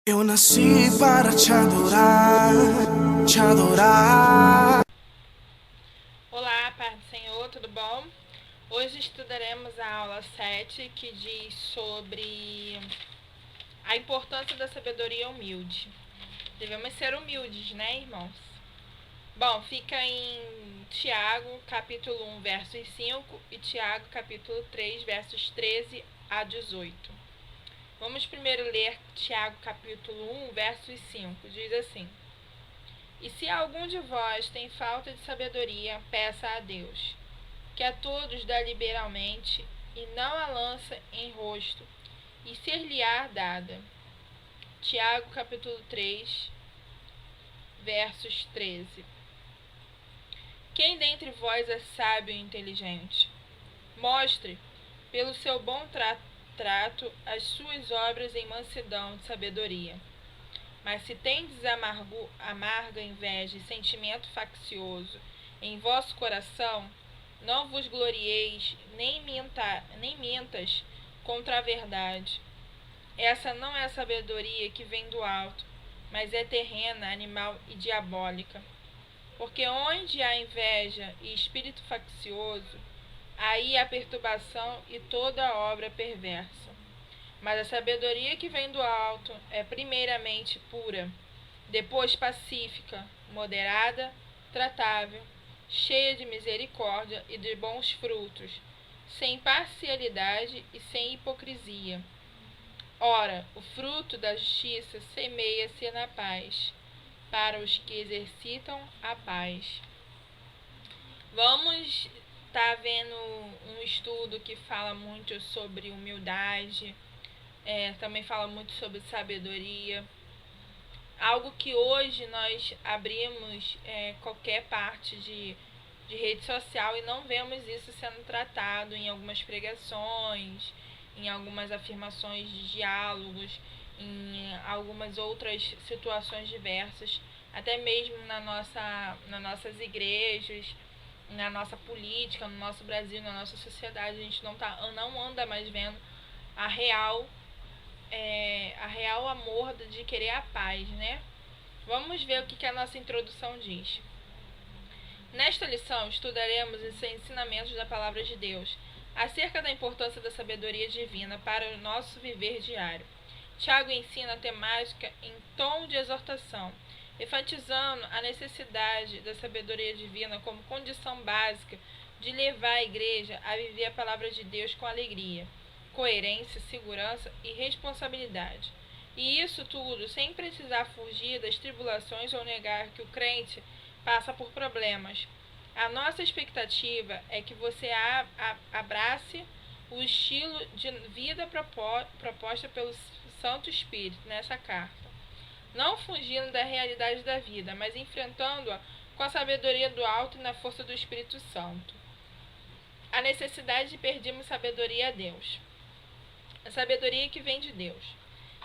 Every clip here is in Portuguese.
Eu nasci para te adorar, te adorar. Olá, Paz do Senhor, tudo bom? Hoje estudaremos a aula 7, que diz sobre a importância da sabedoria humilde. Devemos ser humildes, né, irmãos? Bom, fica em Tiago, capítulo 1, versos 5 e Tiago, capítulo 3, versos 13 a 18. Vamos primeiro ler Tiago, capítulo 1, versos 5. Diz assim: E se algum de vós tem falta de sabedoria, peça a Deus, que a todos dá liberalmente, e não a lança em rosto, e ser-lhe-á dada. Tiago capítulo 3, versos 13. Quem dentre vós é sábio e inteligente? Mostre, pelo seu bom trato, as suas obras em mansidão de sabedoria. Mas se tendes amarga inveja e sentimento faccioso em vosso coração, não vos glorieis, nem mintas contra a verdade. Essa não é a sabedoria que vem do alto, mas é terrena, animal e diabólica. Porque onde há inveja e espírito faccioso, aí há perturbação e toda obra perversa. Mas a sabedoria que vem do alto é primeiramente pura, depois pacífica, moderada, tratável, cheia de misericórdia e de bons frutos, sem parcialidade e sem hipocrisia. Ora, o fruto da justiça semeia-se na paz, para os que exercitam a paz. Vamos estar vendo um estudo que fala muito sobre humildade, também fala muito sobre sabedoria. Algo que hoje nós abrimos qualquer parte de rede social e não vemos isso sendo tratado em algumas pregações, em algumas afirmações de diálogos, em algumas outras situações diversas, até mesmo nas nossas igrejas, na nossa política, no nosso Brasil, na nossa sociedade. A gente não anda mais vendo a real amor de querer a paz, né? Vamos ver o que a nossa introdução diz. Nesta lição, estudaremos os ensinamentos da Palavra de Deus acerca da importância da sabedoria divina para o nosso viver diário. Tiago ensina a temática em tom de exortação, enfatizando a necessidade da sabedoria divina como condição básica de levar a igreja a viver a Palavra de Deus com alegria, coerência, segurança e responsabilidade. E isso tudo sem precisar fugir das tribulações ou negar que o crente passa por problemas. A nossa expectativa é que você abrace o estilo de vida proposta pelo Santo Espírito nessa carta, não fugindo da realidade da vida, mas enfrentando-a com a sabedoria do alto e na força do Espírito Santo. A necessidade de pedirmos sabedoria a Deus. A sabedoria que vem de Deus.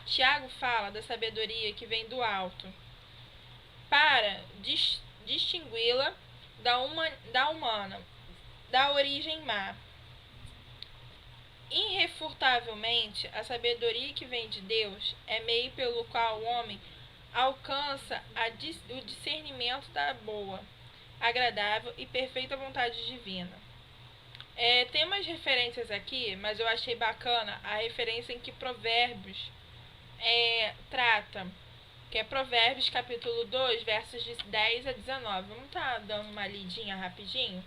Tiago fala da sabedoria que vem do alto, para distingui-la da humana, da origem má. Irrefutavelmente, a sabedoria que vem de Deus é meio pelo qual o homem alcança o discernimento da boa, agradável e perfeita vontade divina. Tem umas referências aqui, mas eu achei bacana a referência em que Provérbios trata, que é Provérbios capítulo 2, versos de 10 a 19. Vamos estar dando uma lidinha rapidinho,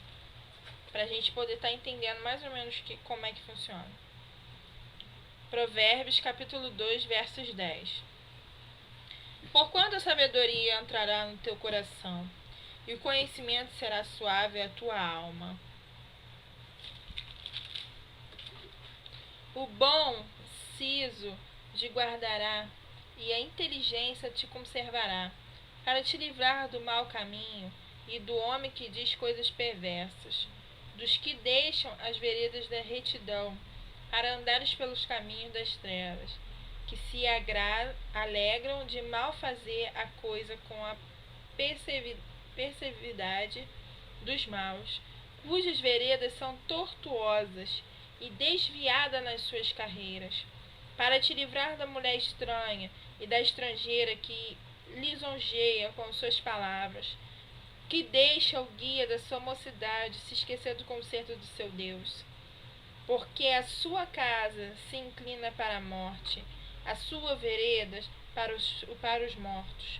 para a gente poder estar entendendo mais ou menos como é que funciona. Provérbios capítulo 2, versos 10. Porquanto a sabedoria entrará no teu coração, e o conhecimento será suave à tua alma. O bom siso te guardará, e a inteligência te conservará, para te livrar do mau caminho e do homem que diz coisas perversas, dos que deixam as veredas da retidão, para andares pelos caminhos das trevas, que se alegram de mal fazer a coisa com a perseveridade dos maus, cujas veredas são tortuosas e desviadas nas suas carreiras, para te livrar da mulher estranha e da estrangeira que lisonjeia com suas palavras, que deixa o guia da sua mocidade se esquecer do conserto do seu Deus. Porque a sua casa se inclina para a morte, a sua vereda para os mortos.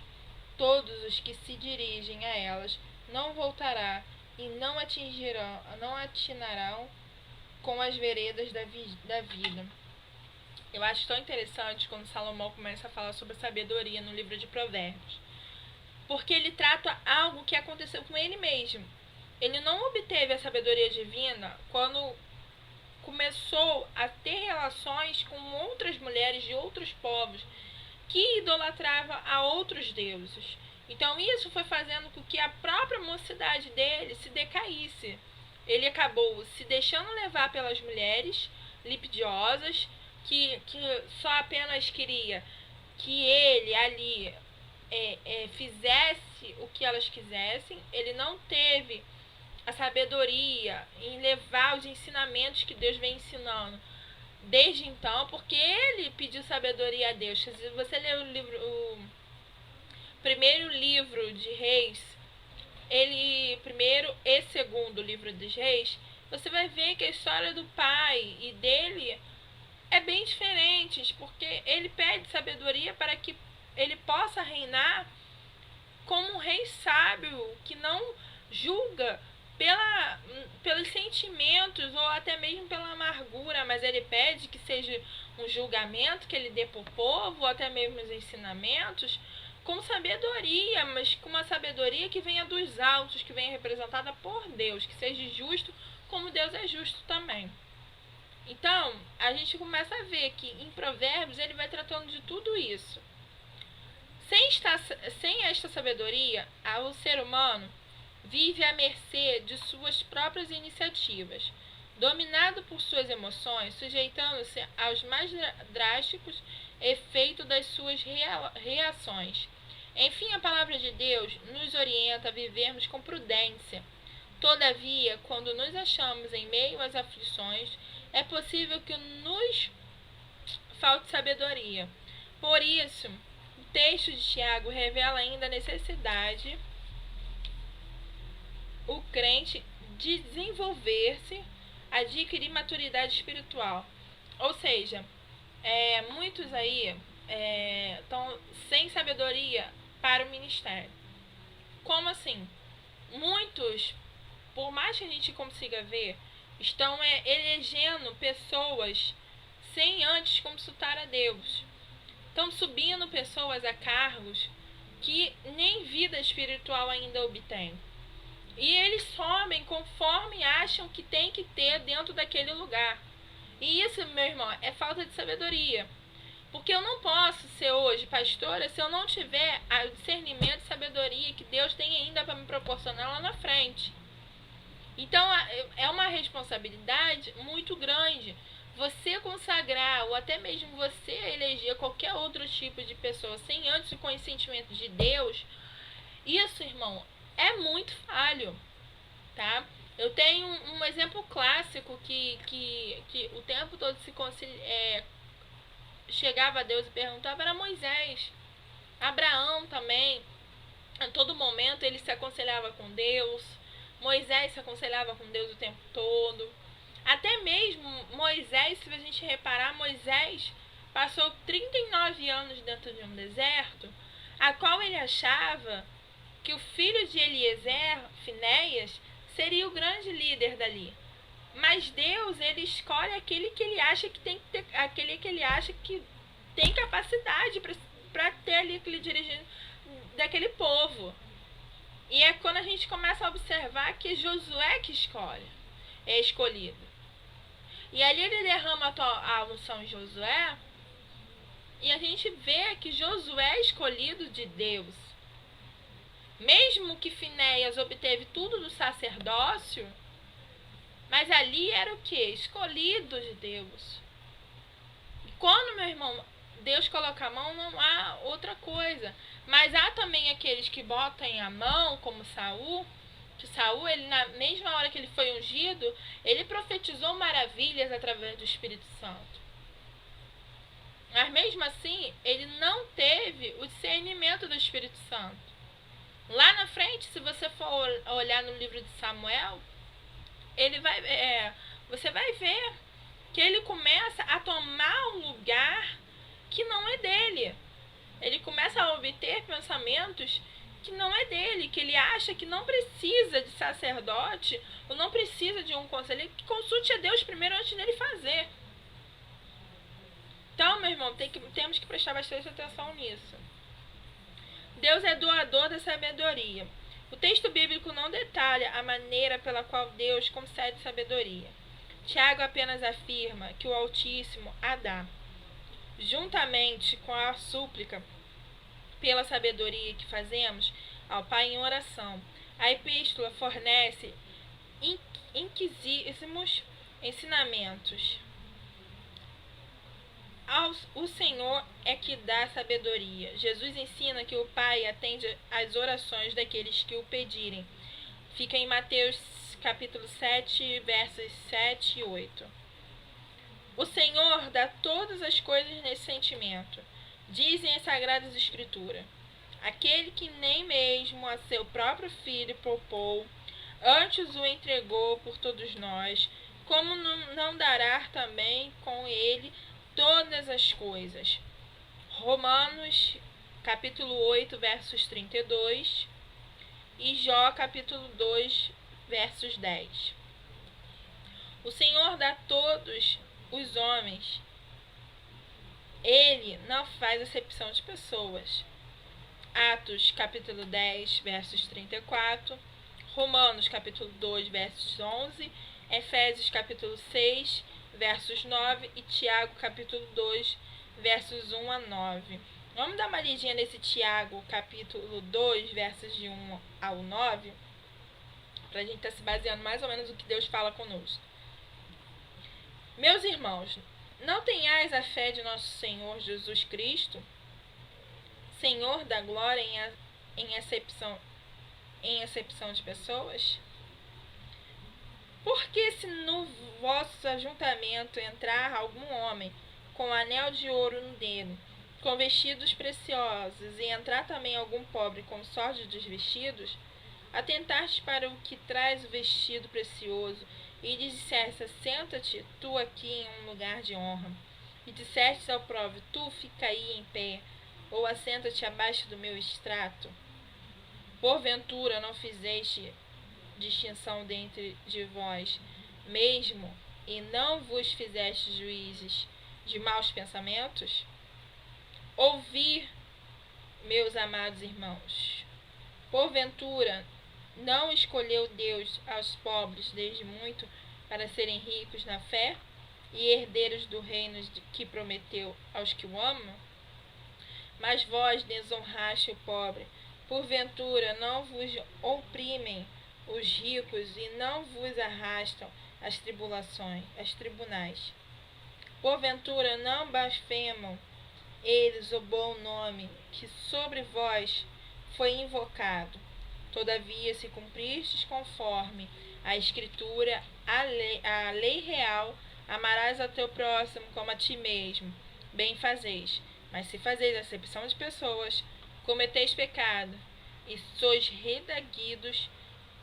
Todos os que se dirigem a elas não voltará e não atinarão com as veredas da vida. Eu acho tão interessante quando Salomão começa a falar sobre a sabedoria no livro de Provérbios, porque ele trata algo que aconteceu com ele mesmo. Ele não obteve a sabedoria divina quando começou a ter relações com outras mulheres de outros povos que idolatravam a outros deuses. Então isso foi fazendo com que a própria mocidade dele se decaísse. Ele acabou se deixando levar pelas mulheres lipidiosas, que só apenas queria que ele ali fizesse o que elas quisessem. Ele não teve a sabedoria em levar os ensinamentos que Deus vem ensinando desde então, porque ele pediu sabedoria a Deus. Se você ler o primeiro livro de Reis, primeiro e segundo livro dos Reis, você vai ver que a história do pai e dele é bem diferente, porque ele pede sabedoria para que ele possa reinar como um rei sábio, que não julga pelos sentimentos ou até mesmo pela amargura, mas ele pede que seja um julgamento que ele dê para o povo, ou até mesmo os ensinamentos, com sabedoria, mas com uma sabedoria que venha dos altos, que venha representada por Deus, que seja justo como Deus é justo também. Então, a gente começa a ver que em Provérbios ele vai tratando de tudo isso. Sem esta sabedoria, o ser humano vive à mercê de suas próprias iniciativas, dominado por suas emoções, sujeitando-se aos mais drásticos efeitos das suas reações. Enfim, a palavra de Deus nos orienta a vivermos com prudência. Todavia, quando nos achamos em meio às aflições, é possível que nos falte sabedoria. Por isso, o texto de Tiago revela ainda a necessidade o crente de desenvolver-se, adquirir maturidade espiritual. Ou seja, muitos aí estão sem sabedoria para o ministério. Como assim? Muitos, por mais que a gente consiga ver, estão elegendo pessoas sem antes consultar a Deus. Estão subindo pessoas a cargos que nem vida espiritual ainda obtêm. E eles sobem conforme acham que tem que ter dentro daquele lugar. E isso, meu irmão, é falta de sabedoria. Porque eu não posso ser hoje pastora se eu não tiver o discernimento e sabedoria que Deus tem ainda para me proporcionar lá na frente. Então, é uma responsabilidade muito grande você consagrar, ou até mesmo você eleger qualquer outro tipo de pessoa sem antes o consentimento de Deus. Isso, irmão, é muito falho, tá? Eu tenho um exemplo clássico que o tempo todo chegava a Deus e perguntava, era Moisés. Abraão também, a todo momento ele se aconselhava com Deus. Moisés se aconselhava com Deus o tempo todo. Até mesmo Moisés, se a gente reparar, Moisés passou 39 anos dentro de um deserto, a qual ele achava que o filho de Eliezer, Finéias, seria o grande líder dali. Mas Deus, ele escolhe aquele que ele acha que tem que ter, aquele que ele acha que tem capacidade para ter ali aquele dirigente daquele povo. E é quando a gente começa a observar que Josué que é escolhido. E ali ele derrama a unção em Josué, e a gente vê que Josué é escolhido de Deus. Mesmo que Finéias obteve tudo do sacerdócio, mas ali era o que? Escolhido de Deus. E quando, meu irmão, Deus coloca a mão, não há outra coisa. Mas há também aqueles que botam a mão, como Saul, que Saul, ele, na mesma hora que ele foi ungido, ele profetizou maravilhas através do Espírito Santo. Mas mesmo assim, ele não teve o discernimento do Espírito Santo. Lá na frente, se você for olhar no livro de Samuel, você vai ver que ele começa a tomar um lugar que não é dele. Ele começa a obter pensamentos que não é dele, que ele acha que não precisa de sacerdote ou não precisa de um conselheiro, que consulte a Deus primeiro antes dele fazer. Então, meu irmão, temos que prestar bastante atenção nisso. Deus é doador da sabedoria. O texto bíblico não detalha a maneira pela qual Deus concede sabedoria. Tiago apenas afirma que o Altíssimo a dá, juntamente com a súplica pela sabedoria que fazemos ao Pai em oração. A epístola fornece inquisitíssimos ensinamentos. O Senhor é que dá sabedoria. Jesus ensina que o Pai atende às orações daqueles que o pedirem. Fica em Mateus capítulo 7, versos 7 e 8. O Senhor dá todas as coisas nesse sentimento. Dizem as Sagradas Escrituras: aquele que nem mesmo a seu próprio Filho poupou, antes o entregou por todos nós, como não dará também com ele todas as coisas. Romanos capítulo 8, versos 32 e Jó capítulo 2, versos 10. O Senhor dá a todos os homens. Ele não faz acepção de pessoas. Atos capítulo 10, versos 34, Romanos capítulo 2, versos 11, Efésios capítulo 6, versos 9 e Tiago capítulo 2, versos 1 a 9. Vamos dar uma lidinha nesse Tiago capítulo 2, versos de 1 ao 9, para a gente estar se baseando mais ou menos no que Deus fala conosco. Meus irmãos, não tenhais a fé de nosso Senhor Jesus Cristo, Senhor da glória, em acepção de pessoas? Porque se no vosso ajuntamento entrar algum homem com anel de ouro no dedo, com vestidos preciosos, e entrar também algum pobre com sórdidos vestidos, atentastes para o que traz o vestido precioso, e lhe disseste: senta-te tu aqui em um lugar de honra, e disseste ao pobre: tu fica aí em pé, ou assenta-te abaixo do meu estrato. Porventura não fizeste distinção dentre de vós mesmo, e não vos fizeste juízes de maus pensamentos? Ouvi, meus amados irmãos, porventura não escolheu Deus aos pobres desde muito para serem ricos na fé e herdeiros do reino que prometeu aos que o amam? Mas vós desonraste o pobre. Porventura não vos oprimem os ricos e não vos arrastam as tribunais? Porventura não blasfemam eles o bom nome que sobre vós foi invocado? Todavia, se cumpristes conforme a Escritura, a lei real, amarás ao teu próximo como a ti mesmo, bem fazeis. Mas se fazeis acepção de pessoas, cometeis pecado, e sois redaguidos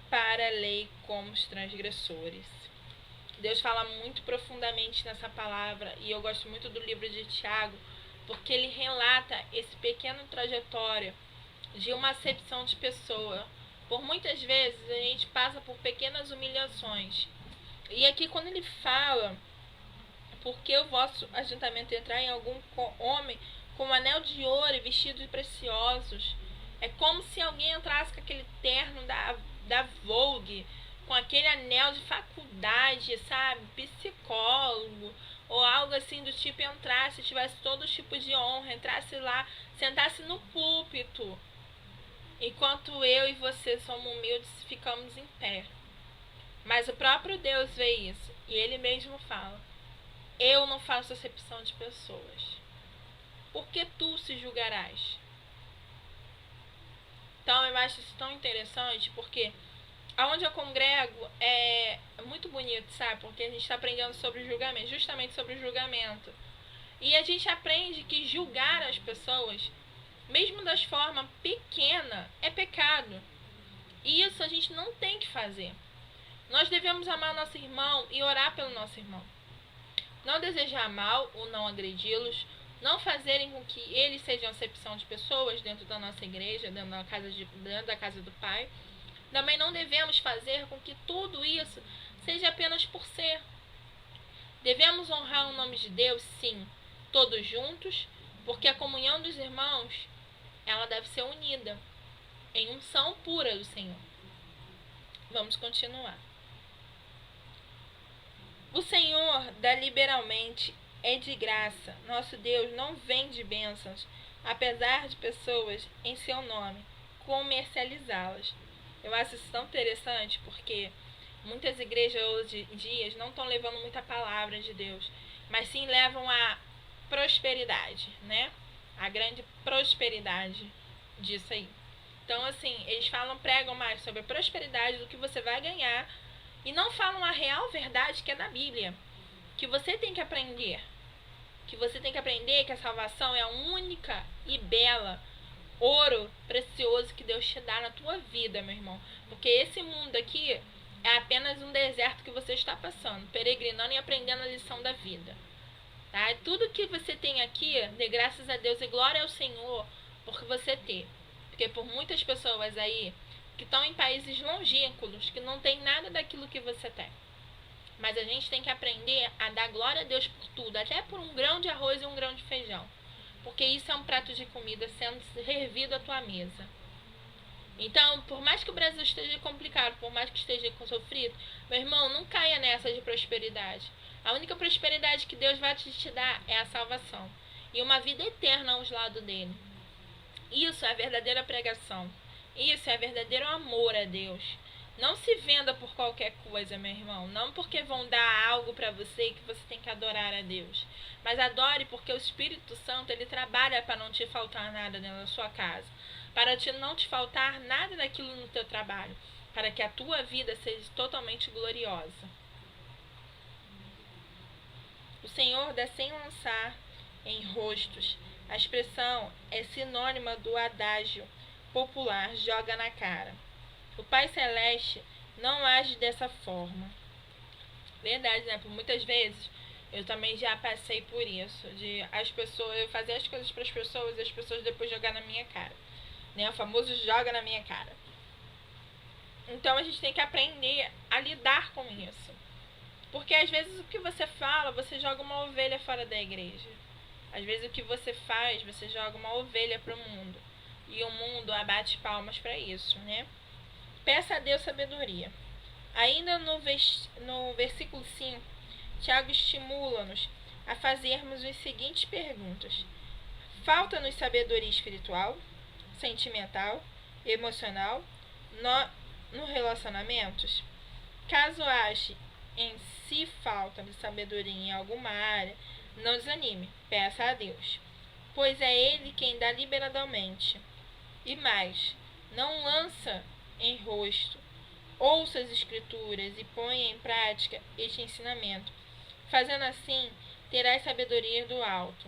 para a lei como os transgressores. Deus fala muito profundamente nessa palavra, e eu gosto muito do livro de Tiago, porque ele relata esse pequeno trajetório de uma acepção de pessoa. Por muitas vezes a gente passa por pequenas humilhações. E aqui quando ele fala: porque o vosso ajuntamento entrar em algum homem com um anel de ouro e vestidos preciosos, é como se alguém entrasse com aquele terno da Vogue, com aquele anel de faculdade, sabe, psicólogo, ou algo assim do tipo, entrasse, tivesse todo tipo de honra, entrasse lá, sentasse no púlpito, enquanto eu e você somos humildes, ficamos em pé. Mas o próprio Deus vê isso, e ele mesmo fala: eu não faço acepção de pessoas. Por que tu se julgarás? Então eu acho isso tão interessante, porque aonde eu congrego é muito bonito, sabe? Porque a gente está aprendendo sobre julgamento, justamente sobre julgamento. E a gente aprende que julgar as pessoas, mesmo das formas pequenas, é pecado. E isso a gente não tem que fazer. Nós devemos amar nosso irmão e orar pelo nosso irmão. Não desejar mal ou não agredi-los, não fazerem com que eles sejam acepção de pessoas dentro da nossa igreja, dentro da casa do Pai. Também não devemos fazer com que tudo isso seja apenas por ser. Devemos honrar o nome de Deus, sim, todos juntos, porque a comunhão dos irmãos, ela deve ser unida em unção pura do Senhor. Vamos continuar. O Senhor dá liberalmente, é de graça. Nosso Deus não vende bênçãos, apesar de pessoas em seu nome comercializá-las. Eu acho isso tão interessante porque muitas igrejas hoje em dia não estão levando muita palavra de Deus, mas sim levam a prosperidade, né? A grande prosperidade disso aí. Então, assim, eles pregam mais sobre a prosperidade do que você vai ganhar e não falam a real verdade que é na Bíblia, que você tem que aprender. Que você tem que aprender que a salvação é a única e bela ouro precioso que Deus te dá na tua vida, meu irmão. Porque esse mundo aqui é apenas um deserto que você está passando, peregrinando e aprendendo a lição da vida. Tá? Tudo que você tem aqui, dê graças a Deus e glória ao Senhor por você ter. Porque por muitas pessoas aí que estão em países longínquos, que não tem nada daquilo que você tem. Mas a gente tem que aprender a dar glória a Deus por tudo, até por um grão de arroz e um grão de feijão. Porque isso é um prato de comida sendo servido à tua mesa. Então, por mais que o Brasil esteja complicado, por mais que esteja sofrido, meu irmão, não caia nessa de prosperidade. A única prosperidade que Deus vai te dar é a salvação. E uma vida eterna aos lados dele. Isso é a verdadeira pregação. Isso é verdadeiro amor a Deus. Não se venda por qualquer coisa, meu irmão. Não porque vão dar algo para você e que você tem que adorar a Deus. Mas adore porque o Espírito Santo, ele trabalha para não te faltar nada dentro da sua casa. Para não te faltar nada daquilo no teu trabalho. Para que a tua vida seja totalmente gloriosa. O Senhor dá sem lançar em rostos. A expressão é sinônima do adágio popular, joga na cara. O Pai Celeste não age dessa forma. Verdade, né? Por muitas vezes eu também já passei por isso. De eu fazer as coisas para as pessoas e as pessoas depois jogar na minha cara. Né? O famoso joga na minha cara. Então a gente tem que aprender a lidar com isso. Porque às vezes o que você fala, você joga uma ovelha fora da igreja. Às vezes o que você faz, você joga uma ovelha para o mundo. E o mundo abate palmas para isso, né? Peça a Deus sabedoria. Ainda no versículo 5, Tiago estimula-nos a fazermos as seguintes perguntas. Falta-nos sabedoria espiritual, sentimental, emocional, no relacionamentos? Caso ache em si falta de sabedoria em alguma área, não desanime, peça a Deus, pois é Ele quem dá liberadamente. E mais, não lança em rosto, ouça as Escrituras e ponha em prática este ensinamento. Fazendo assim, terás sabedoria do alto.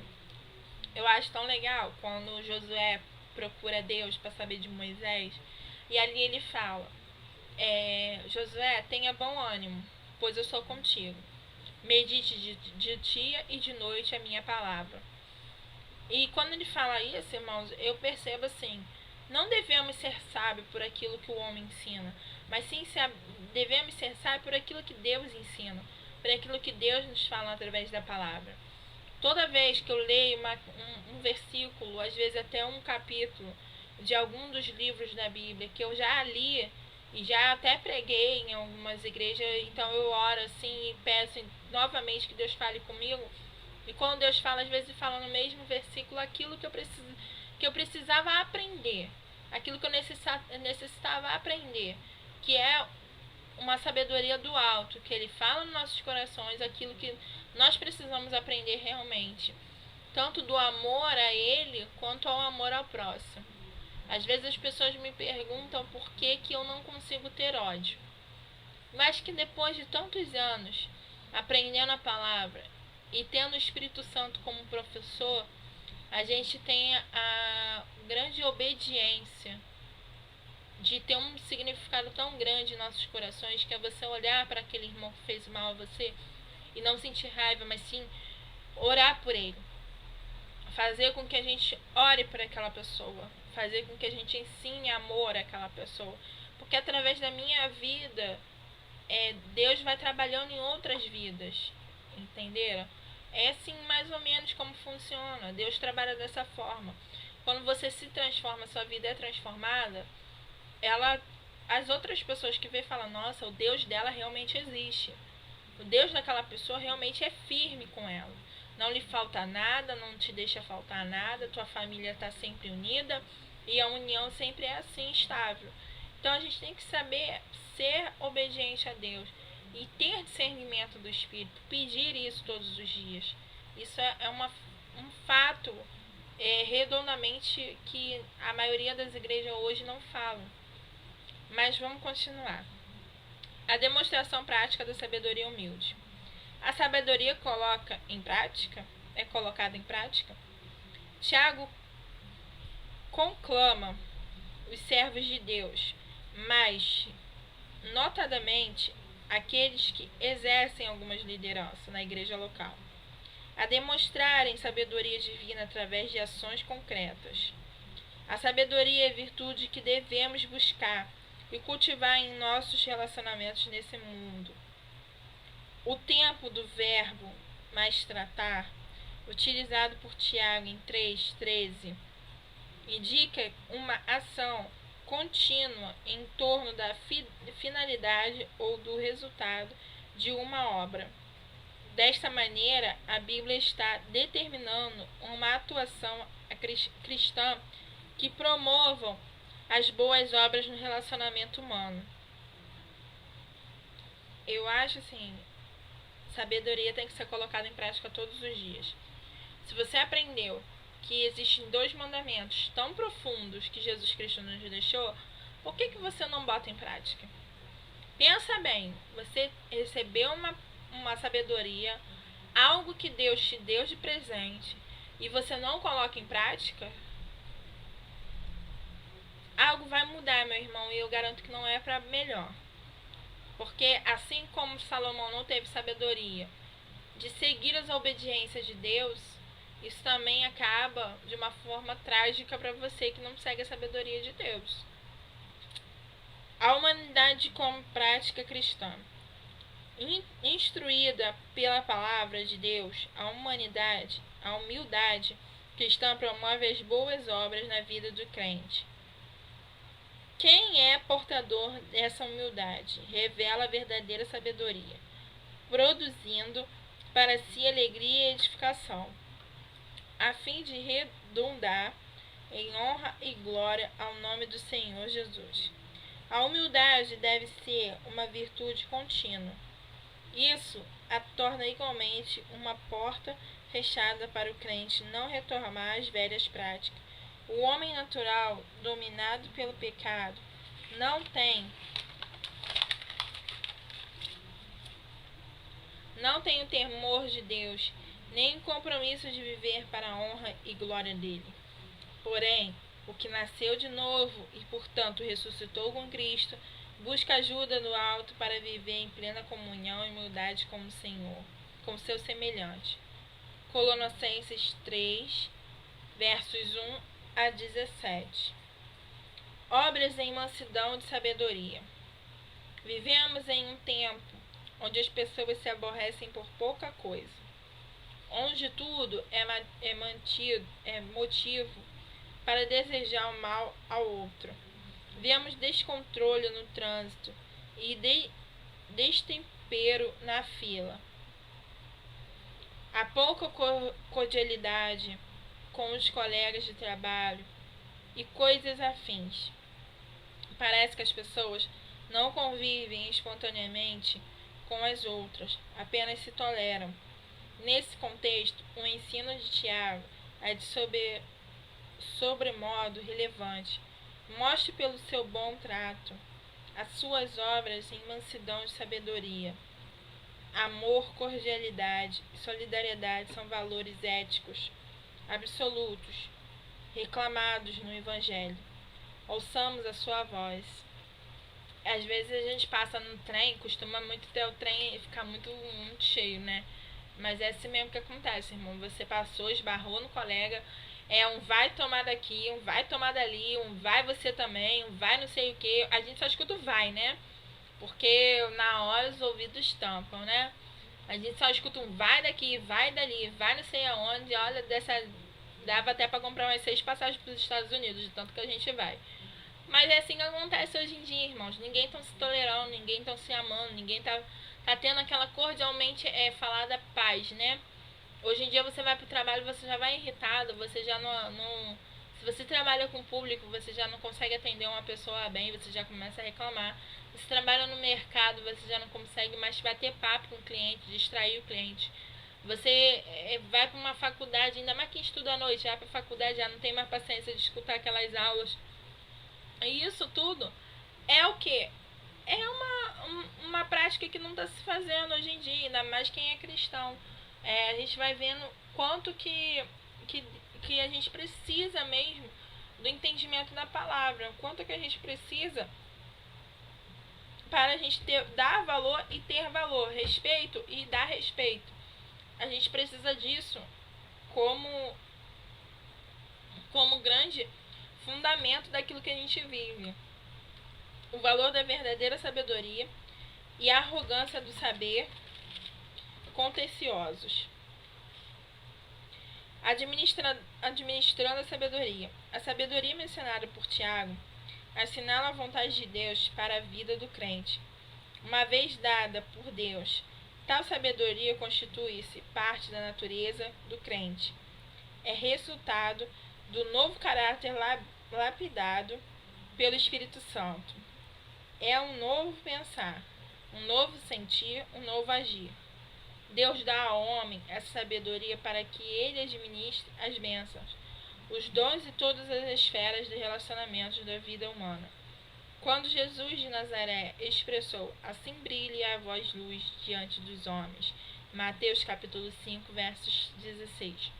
Eu acho tão legal quando Josué procura Deus para saber de Moisés, e ali ele fala, Josué, tenha bom ânimo, pois eu sou contigo. Medite de dia e de noite a minha palavra. E quando ele fala isso, irmãos, eu percebo assim, não devemos ser sábios por aquilo que o homem ensina, mas sim devemos ser sábios por aquilo que Deus ensina, por aquilo que Deus nos fala através da palavra. Toda vez que eu leio um versículo, às vezes até um capítulo de algum dos livros da Bíblia, que eu já li e já até preguei em algumas igrejas, então eu oro assim e peço novamente que Deus fale comigo. E quando Deus fala, às vezes fala no mesmo versículo aquilo que eu precisava aprender, aquilo que eu necessitava aprender, que é uma sabedoria do alto, que Ele fala nos nossos corações aquilo que nós precisamos aprender realmente, tanto do amor a Ele quanto ao amor ao próximo. Às vezes as pessoas me perguntam por que eu não consigo ter ódio, mas que depois de tantos anos aprendendo a palavra, E tendo o Espírito Santo como professor, a gente tem a grande obediência de ter um significado tão grande em nossos corações, que é você olhar para aquele irmão que fez mal a você e não sentir raiva, mas sim orar por ele. Fazer com que a gente ore por aquela pessoa. Fazer com que a gente ensine amor àquela pessoa. Porque através da minha vida, Deus vai trabalhando em outras vidas. Entenderam? É assim mais ou menos como funciona. Deus trabalha dessa forma. Quando você se transforma, sua vida é transformada, as outras pessoas que vê falam, nossa, o Deus dela realmente existe. O Deus daquela pessoa realmente é firme com ela. Não lhe falta nada, não te deixa faltar nada, tua família está sempre unida e a união sempre é assim, estável. Então a gente tem que saber ser obediente a Deus e ter discernimento do Espírito, pedir isso todos os dias. Isso é um fato redondamente que a maioria das igrejas hoje não falam. Mas vamos continuar. A demonstração prática da sabedoria humilde. A sabedoria é colocada em prática. Tiago conclama os servos de Deus, mas notadamente aqueles que exercem algumas lideranças na igreja local, a demonstrarem sabedoria divina através de ações concretas. A sabedoria é a virtude que devemos buscar e cultivar em nossos relacionamentos nesse mundo. O tempo do verbo mais tratar, utilizado por Tiago em 3,13, indica uma ação contínua em torno da finalidade ou do resultado de uma obra. Desta maneira, a Bíblia está determinando uma atuação cristã que promovam as boas obras no relacionamento humano. Eu acho assim, sabedoria tem que ser colocada em prática todos os dias. Se você aprendeu que existem 2 mandamentos tão profundos que Jesus Cristo nos deixou, por que você não bota em prática? Pensa bem, você recebeu uma sabedoria, algo que Deus te deu de presente, e você não coloca em prática, algo vai mudar, meu irmão, e eu garanto que não é para melhor. Porque assim como Salomão não teve sabedoria de seguir as obediências de Deus, isso também acaba de uma forma trágica para você que não segue a sabedoria de Deus. A humanidade como prática cristã. Instruída pela palavra de Deus, a humildade cristã promove as boas obras na vida do crente. Quem é portador dessa humildade revela a verdadeira sabedoria, produzindo para si alegria e edificação, a fim de redundar em honra e glória ao nome do Senhor Jesus. A humildade deve ser uma virtude contínua. Isso a torna igualmente uma porta fechada para o crente não retornar às velhas práticas. O homem natural, dominado pelo pecado, não tem o temor de Deus, nem o compromisso de viver para a honra e glória dele. Porém, o que nasceu de novo e, portanto, ressuscitou com Cristo, busca ajuda do alto para viver em plena comunhão e humildade com o Senhor, com seu semelhante. Colossenses 3, versos 1 a 17. Obras em mansidão de sabedoria. Vivemos em um tempo onde as pessoas se aborrecem por pouca coisa, onde tudo é motivo para desejar o mal ao outro. Vemos descontrole no trânsito e destempero na fila. Há pouca cordialidade com os colegas de trabalho e coisas afins. Parece que as pessoas não convivem espontaneamente com as outras, apenas se toleram. Nesse contexto, o ensino de Tiago é de sobremodo relevante. Mostre pelo seu bom trato as suas obras em mansidão de sabedoria. amor, cordialidade e solidariedade são valores éticos absolutos, reclamados no Evangelho. Ouçamos a sua voz. Às vezes a gente passa no trem, costuma muito ter o trem ficar muito cheio, né? Mas é assim mesmo que acontece, irmão. Você passou, esbarrou no colega, um vai tomar daqui, um vai tomar dali, um vai você também, um vai não sei o que. A gente só escuta o vai, né? Porque na hora os ouvidos tampam, né? A gente só escuta um vai daqui, vai dali, vai não sei aonde. Olha, dava até pra comprar umas 6 passagens pros Estados Unidos, de tanto que a gente vai. Mas é assim que acontece hoje em dia, irmãos. Ninguém tá se tolerando, ninguém tá se amando, ninguém tá tendo aquela cordialmente falada paz, né? Hoje em dia você vai pro trabalho, você já vai irritado, você já não... Se você trabalha com público, você já não consegue atender uma pessoa bem, você já começa a reclamar. Se você trabalha no mercado, você já não consegue mais bater papo com o cliente, distrair o cliente. Você vai para uma faculdade, ainda mais quem estuda à noite, vai para a faculdade, já não tem mais paciência de escutar aquelas aulas. E isso tudo é o que? É uma prática que não está se fazendo hoje em dia, ainda mais quem é cristão. A gente vai vendo quanto que a gente precisa mesmo do entendimento da palavra, quanto que a gente precisa para a gente dar valor e ter valor, respeito e dar respeito. A gente precisa disso como grande fundamento daquilo que a gente vive. O valor da verdadeira sabedoria e a arrogância do saber contenciosos. Administrando a sabedoria. A sabedoria mencionada por Tiago assinala a vontade de Deus para a vida do crente. Uma vez dada por Deus, tal sabedoria constitui-se parte da natureza do crente. É resultado do novo caráter lapidado pelo Espírito Santo. É um novo pensar, um novo sentir, um novo agir. Deus dá ao homem essa sabedoria para que ele administre as bênçãos, os dons e todas as esferas de relacionamentos da vida humana. Quando Jesus de Nazaré expressou: assim brilhe a voz luz diante dos homens, Mateus capítulo 5, versos 16.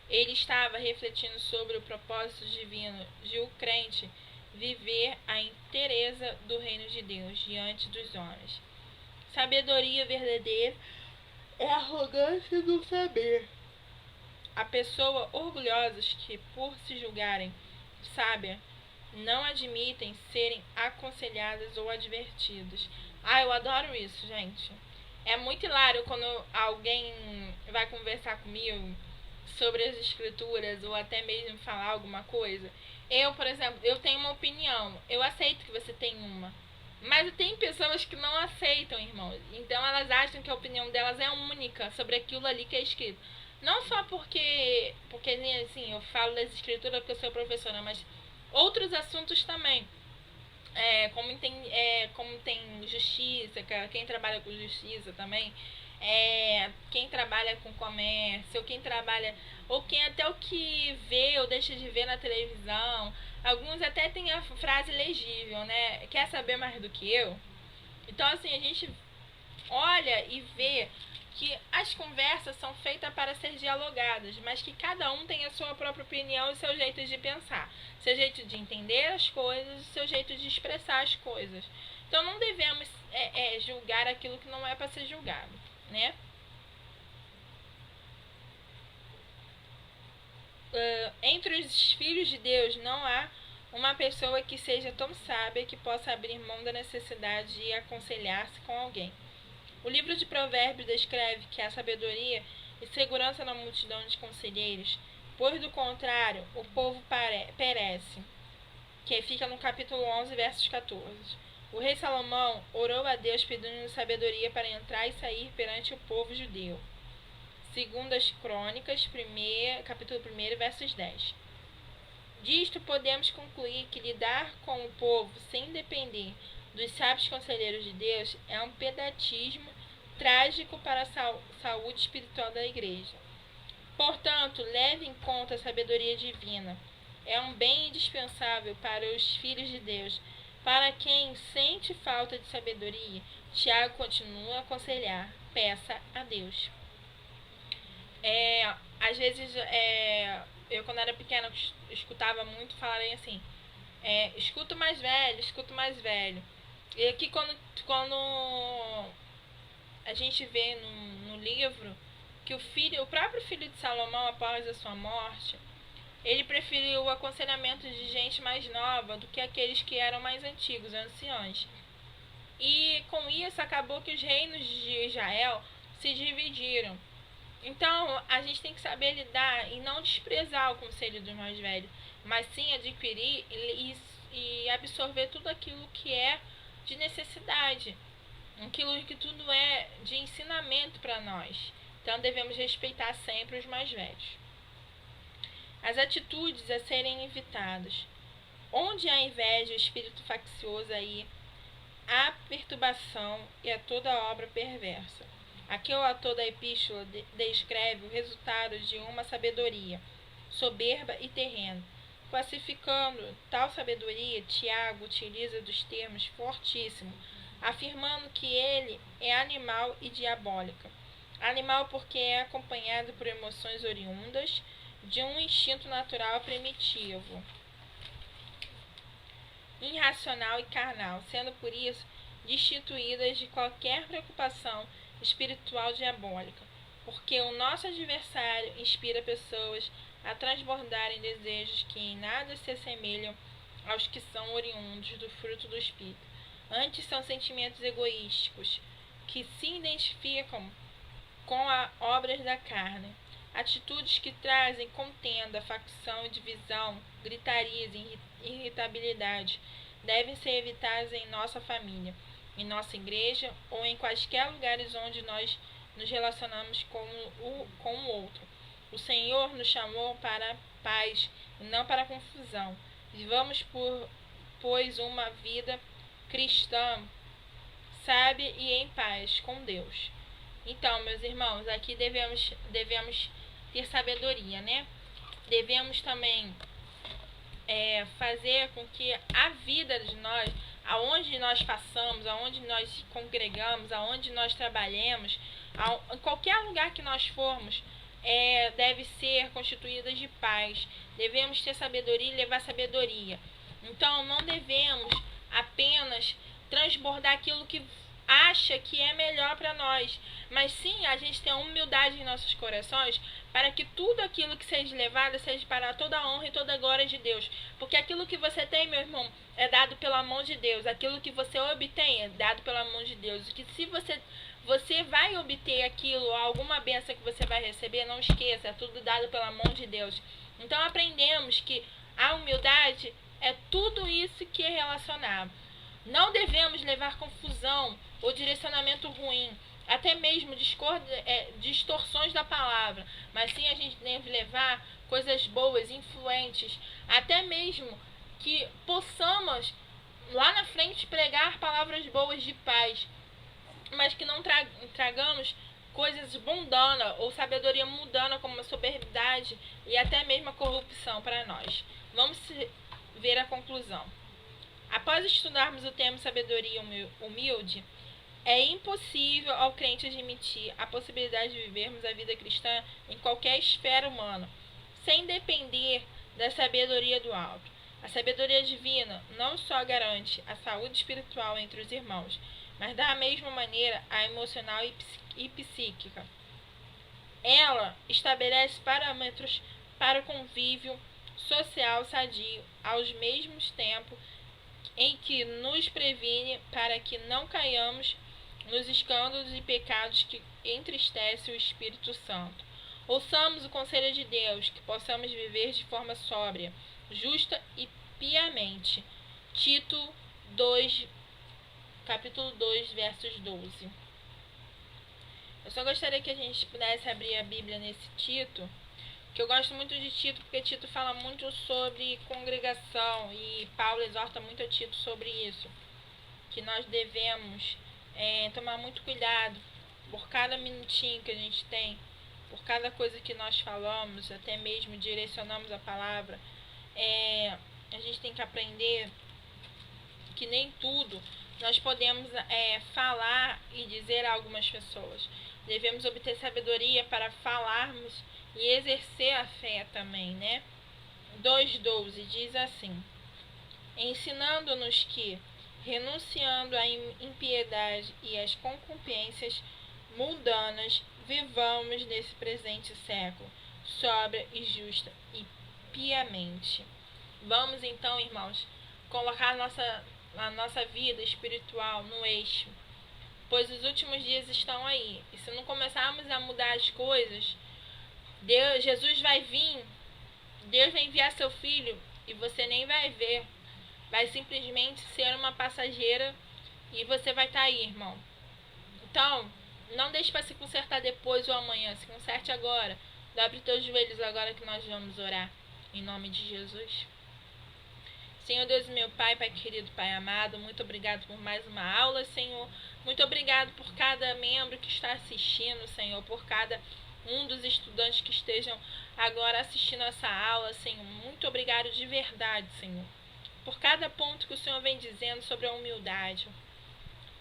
Ele estava refletindo sobre o propósito divino de o crente viver a inteireza do reino de Deus diante dos homens. Sabedoria verdadeira é a arrogância do saber. A pessoa orgulhosa que, por se julgarem sábia, não admitem serem aconselhadas ou advertidas. Eu adoro isso, gente. É muito hilário quando alguém vai conversar comigo sobre as escrituras ou até mesmo falar alguma coisa. Eu, por exemplo, eu tenho uma opinião. Eu aceito que você tem uma. Mas tem pessoas que não aceitam, irmãos. Então elas acham que a opinião delas é única sobre aquilo ali que é escrito. Não só porque assim, eu falo das escrituras porque eu sou professora, mas outros assuntos também. Como tem justiça, quem trabalha com justiça também, quem trabalha com comércio, ou quem até o que vê ou deixa de ver na televisão. Alguns até tem a frase legível, né? Quer saber mais do que eu? Então, assim, a gente olha e vê que as conversas são feitas para ser dialogadas, mas que cada um tem a sua própria opinião e seu jeito de pensar, seu jeito de entender as coisas, seu jeito de expressar as coisas. Então não devemos julgar aquilo que não é para ser julgado, né? Entre os filhos de Deus não há uma pessoa que seja tão sábia que possa abrir mão da necessidade de aconselhar-se com alguém. O livro de Provérbios descreve que a sabedoria e segurança na multidão de conselheiros, pois do contrário o povo perece, que fica no capítulo 11, versos 14. O rei Salomão orou a Deus pedindo sabedoria para entrar e sair perante o povo judeu. Segundas Crônicas, capítulo 1, versos 10. Disto podemos concluir que lidar com o povo sem depender dos sábios conselheiros de Deus é um pedantismo trágico para a saúde espiritual da igreja. Portanto, leve em conta a sabedoria divina. É um bem indispensável para os filhos de Deus, Para quem sente falta de sabedoria, Tiago continua a aconselhar: peça a Deus. Às vezes, eu quando era pequena escutava muito falarem assim: escuta o mais velho, escuta o mais velho. E aqui quando a gente vê no livro que o próprio filho de Salomão, após a sua morte, ele preferiu o aconselhamento de gente mais nova do que aqueles que eram mais antigos, anciãos. E com isso acabou que os reinos de Israel se dividiram. Então a gente tem que saber lidar e não desprezar o conselho dos mais velhos, mas sim adquirir e absorver tudo aquilo que é de necessidade, aquilo que tudo é de ensinamento para nós. Então devemos respeitar sempre os mais velhos. As atitudes a serem evitadas. Onde há inveja, o espírito faccioso aí, há perturbação e a toda obra perversa. Aqui o autor da epístola descreve o resultado de uma sabedoria soberba e terrena. Classificando tal sabedoria, Tiago utiliza dos termos fortíssimos, afirmando que ele é animal e diabólica. Animal porque é acompanhado por emoções oriundas de um instinto natural primitivo, irracional e carnal, sendo por isso destituídas de qualquer preocupação espiritual diabólica, porque o nosso adversário inspira pessoas a transbordarem desejos que em nada se assemelham aos que são oriundos do fruto do Espírito. Antes são sentimentos egoísticos, que se identificam com as obras da carne, atitudes que trazem contenda, facção, divisão, gritarias e irritabilidade, devem ser evitadas em nossa família, em nossa igreja ou em quaisquer lugares onde nós nos relacionamos com o outro. O Senhor nos chamou para a paz e não para a confusão. Vivamos, pois, uma vida cristã, sábia e em paz com Deus. Então, meus irmãos, aqui devemos ter sabedoria, né? Devemos também fazer com que a vida de nós, aonde nós passamos, aonde nós congregamos, aonde nós trabalhemos, em qualquer lugar que nós formos, deve ser constituída de paz. Devemos ter sabedoria e levar sabedoria. Então, não devemos apenas transbordar aquilo que acha que é melhor para nós, mas sim a gente tem a humildade em nossos corações para que tudo aquilo que seja levado seja para toda a honra e toda a glória de Deus, porque aquilo que você tem, meu irmão, é dado pela mão de Deus, aquilo que você obtém é dado pela mão de Deus, que se você vai obter aquilo, alguma bênção que você vai receber, não esqueça, é tudo dado pela mão de Deus. Então aprendemos que a humildade é tudo isso que é relacionado. Não devemos levar confusão ou direcionamento ruim, até mesmo distorções da palavra, mas sim a gente deve levar coisas boas, influentes, até mesmo que possamos lá na frente pregar palavras boas de paz, mas que não tragamos coisas mundanas ou sabedoria mundana como a soberbidade e até mesmo a corrupção para nós. Vamos ver a conclusão. Após estudarmos o termo sabedoria humilde, é impossível ao crente admitir a possibilidade de vivermos a vida cristã em qualquer esfera humana, sem depender da sabedoria do alto. A sabedoria divina não só garante a saúde espiritual entre os irmãos, mas da mesma maneira a emocional e psíquica. Ela estabelece parâmetros para o convívio social sadio, aos mesmos tempos em que nos previne para que não caiamos nos escândalos e pecados que entristecem o Espírito Santo. Ouçamos o conselho de Deus, que possamos viver de forma sóbria, justa e piamente. Tito 2, capítulo 2, versos 12. Eu só gostaria que a gente pudesse abrir a Bíblia nesse Tito, que eu gosto muito de Tito, porque Tito fala muito sobre congregação, e Paulo exorta muito a Tito sobre isso, que nós devemos tomar muito cuidado por cada minutinho que a gente tem, por cada coisa que nós falamos, até mesmo direcionamos a palavra. A gente tem que aprender que nem tudo nós podemos falar e dizer a algumas pessoas. Devemos obter sabedoria para falarmos e exercer a fé também, né? 2:12 diz assim: ensinando-nos que, renunciando à impiedade e às concupiscências mundanas, vivamos nesse presente século, sóbria e justa e piamente. Vamos então, irmãos, colocar a nossa vida espiritual no eixo, pois os últimos dias estão aí. E se não começarmos a mudar as coisas, Jesus vai vir, Deus vai enviar seu Filho e você nem vai ver. Vai simplesmente ser uma passageira e você vai estar aí, irmão. Então, não deixe para se consertar depois ou amanhã, se conserte agora. Dobre teus joelhos agora que nós vamos orar. Em nome de Jesus. Senhor Deus, meu Pai, Pai querido, Pai amado, muito obrigado por mais uma aula, Senhor. Muito obrigado por cada membro que está assistindo, Senhor, por cada um dos estudantes que estejam agora assistindo essa aula, Senhor. Muito obrigado de verdade, Senhor, por cada ponto que o Senhor vem dizendo sobre a humildade,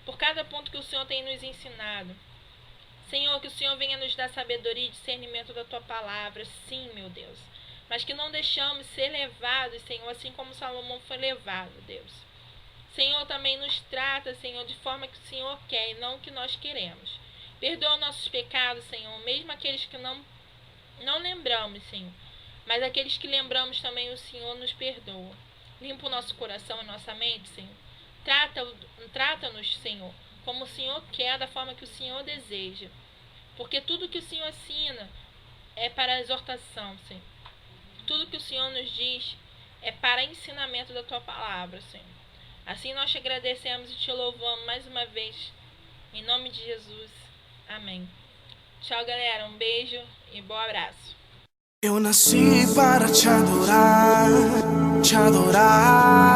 por cada ponto que o Senhor tem nos ensinado. Senhor, que o Senhor venha nos dar sabedoria e discernimento da Tua palavra, sim, meu Deus. Mas que não deixamos ser levados, Senhor, assim como Salomão foi levado, Deus. Senhor, também nos trata, Senhor, de forma que o Senhor quer e não o que nós queremos. Perdoa nossos pecados, Senhor, mesmo aqueles que não lembramos, Senhor. Mas aqueles que lembramos também, o Senhor nos perdoa. Limpa o nosso coração e nossa mente, Senhor. Trata-nos, Senhor, como o Senhor quer, da forma que o Senhor deseja. Porque tudo que o Senhor ensina é para a exortação, Senhor. Tudo que o Senhor nos diz é para ensinamento da Tua palavra, Senhor. Assim nós te agradecemos e te louvamos mais uma vez. Em nome de Jesus. Amém. Tchau, galera. Um beijo e bom abraço. Eu nasci para te adorar, te adorar.